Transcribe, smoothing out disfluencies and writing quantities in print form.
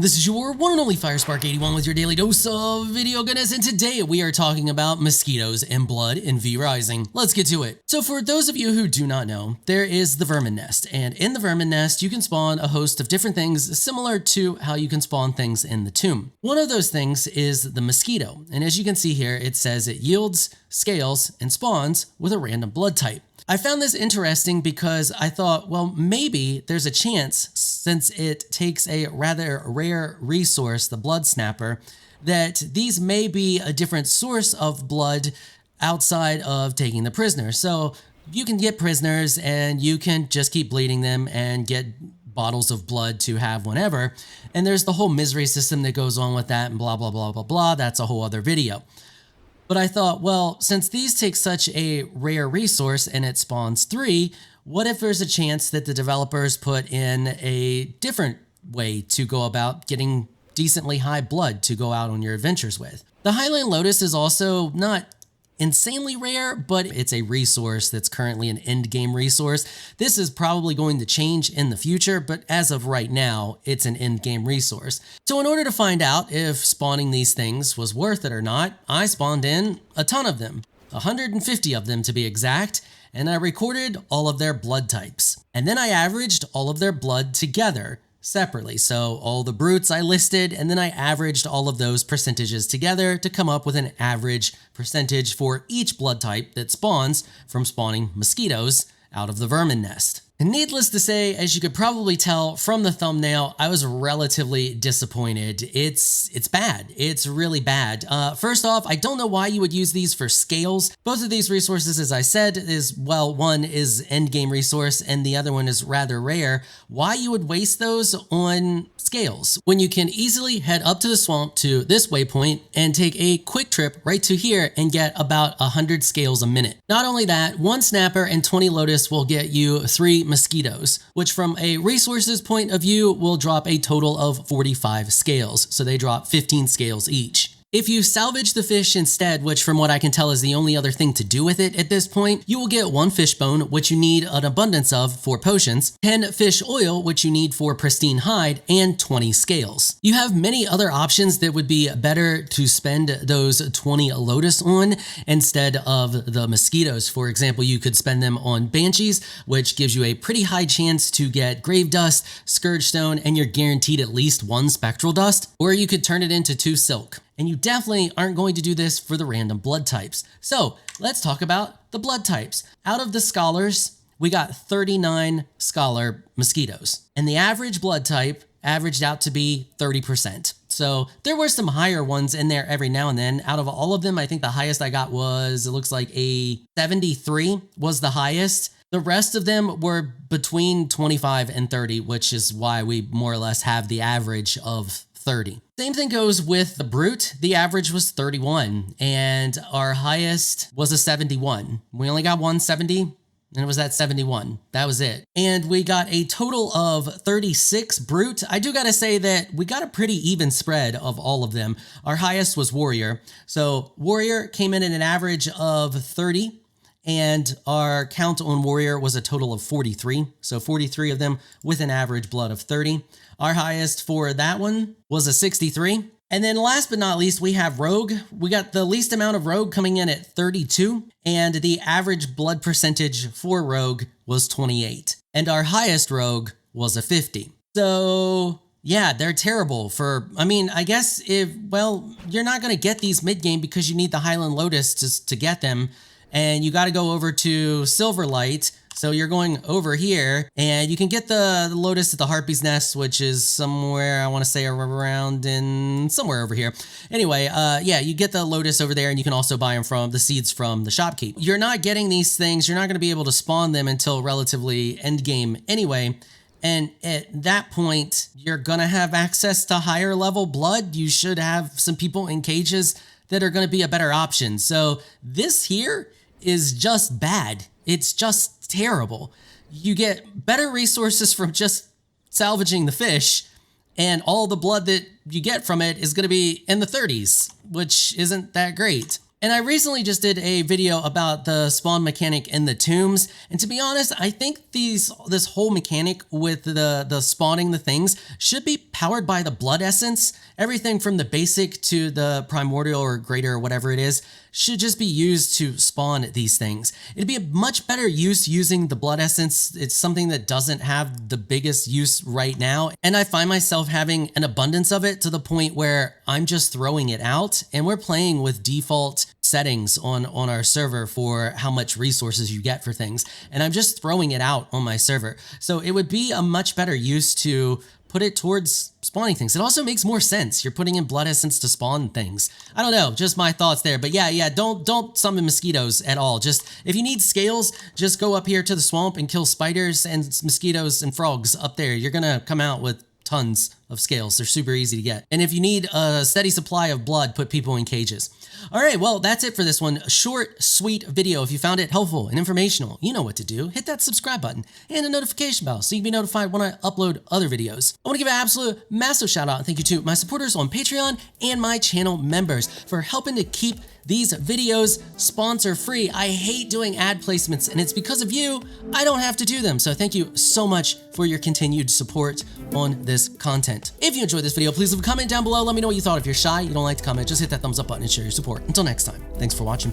This is your one and only 𝐈𝐸𝐸81 with your daily dose of video goodness, and today we are talking about mosquitoes and blood in 𝐕-𝐸ising. Let's get to it. So for those of you who do not know, there is the Vermin Nest, and in the Vermin Nest you can spawn a host of different things similar to how you can spawn things in the tomb. One of those things is the mosquito, and as you can see here, it says it yields, scales, and spawns with a random blood type. I found this interesting because I thought, well, maybe there's a chance, since it takes a rather rare resource, the blood snapper, that these may be a different source of blood outside of taking the prisoner. So you can get prisoners and you can just keep bleeding them and get bottles of blood to have whenever. And there's the whole misery system that goes on with that and blah, blah, blah, blah, blah. That's a whole other video. But I thought, well, since these take such a rare resource and it spawns 3, what if there's a chance that the developers put in a different way to go about getting decently high blood to go out on your adventures with? The Highland Lotus is also not insanely rare, but it's a resource that's currently an end game resource. This is probably going to change in the future, but as of right now, it's an end game resource. So in order to find out if spawning these things was worth it or not, I spawned in a ton of them, 150 of them to be exact, and I recorded all of their blood types. And then I averaged all of their blood together separately. So all the brutes I listed, and then I averaged all of those percentages together to come up with an average percentage for each blood type that spawns from spawning mosquitoes out of the Vermin Nest. And needless to say, as you could probably tell from the thumbnail, I was relatively disappointed. It's bad. It's really bad. First off, I don't know why you would use these for scales. Both of these resources, as I said, is, well, one is end game resource and the other one is rather rare. Why you would waste those on scales when you can easily head up to the swamp to this waypoint and take a quick trip right to here and get about 100 scales a minute. Not only that, 1 snapper and 20 lotus will get you 3 mosquitoes, which from a resources point of view will drop a total of 45 scales. So they drop 15 scales each. If you salvage the fish instead, which from what I can tell is the only other thing to do with it at this point, you will get 1 fish bone, which you need an abundance of for potions, 10 fish oil, which you need for pristine hide, and 20 scales. You have many other options that would be better to spend those 20 lotus on instead of the mosquitoes. For example, you could spend them on banshees, which gives you a pretty high chance to get grave dust, scourge stone, and you're guaranteed at least 1 spectral dust, or you could turn it into 2 silk. And you definitely aren't going to do this for the random blood types. So let's talk about the blood types. Out of the scholars, we got 39 scholar mosquitoes, and the average blood type averaged out to be 30%. So there were some higher ones in there every now and then. Out of all of them, I think the highest I got was, it looks like a 73 was the highest. The rest of them were between 25 and 30, which is why we more or less have the average of 30. Same thing goes with the brute. The average was 31 and our highest was a 71. We only got 170 and it was at 71. That was it. And we got a total of 36 brute. I do gotta say that we got a pretty even spread of all of them. Our highest was warrior. So warrior came in at an average of 30. And our count on warrior was a total of 43. So 43 of them with an average blood of 30. Our highest for that one was a 63. And then last but not least, we have rogue. We got the least amount of rogue coming in at 32. And the average blood percentage for rogue was 28. And our highest rogue was a 50. So yeah, they're terrible for, I mean, I guess if, well, you're not going to get these mid-game because you need the Highland Lotus to get them. And you got to go over to Silverlight. So you're going over here and you can get the lotus at the Harpy's Nest, which is somewhere, I want to say around in somewhere over here. Anyway, yeah, you get the lotus over there and you can also buy them from the seeds from the shopkeep. You're not getting these things. You're not going to be able to spawn them until relatively end game anyway. And at that point, you're going to have access to higher level blood. You should have some people in cages that are going to be a better option. So this here is just bad. It's just terrible. You get better resources from just salvaging the fish, and all the blood that you get from it is going to be in the 30s, which isn't that great. And I recently just did a video about the spawn mechanic in the tombs, and to be honest, I think this whole mechanic with the spawning the things should be powered by the blood essence. Everything from the basic to the primordial or greater or whatever it is should just be used to spawn these things. It'd be a much better use using the blood essence. It's something that doesn't have the biggest use right now, and I find myself having an abundance of it to the point where I'm just throwing it out, and we're playing with default settings on our server for how much resources you get for things, and I'm just throwing it out on my server. So it would be a much better use to put it towards spawning things. It also makes more sense. You're putting in blood essence to spawn things. I don't know, just my thoughts there. But yeah, don't summon mosquitoes at all. Just if you need scales, just go up here to the swamp and kill spiders and mosquitoes and frogs up there. You're gonna come out with tons of scales. They're super easy to get. And if you need a steady supply of blood, put people in cages. All right, well, that's it for this one. Short, sweet video. If you found it helpful and informational, you know what to do. Hit that subscribe button and a notification bell so you can be notified when I upload other videos. I want to give an absolute massive shout out and thank you to my supporters on Patreon and my channel members for helping to keep these videos sponsor free. I hate doing ad placements, and it's because of you I don't have to do them. So thank you so much for your continued support on this content. If you enjoyed this video, please leave a comment down below. Let me know what you thought. If you're shy, you don't like to comment, just hit that thumbs up button and share your support. Until next time, thanks for watching.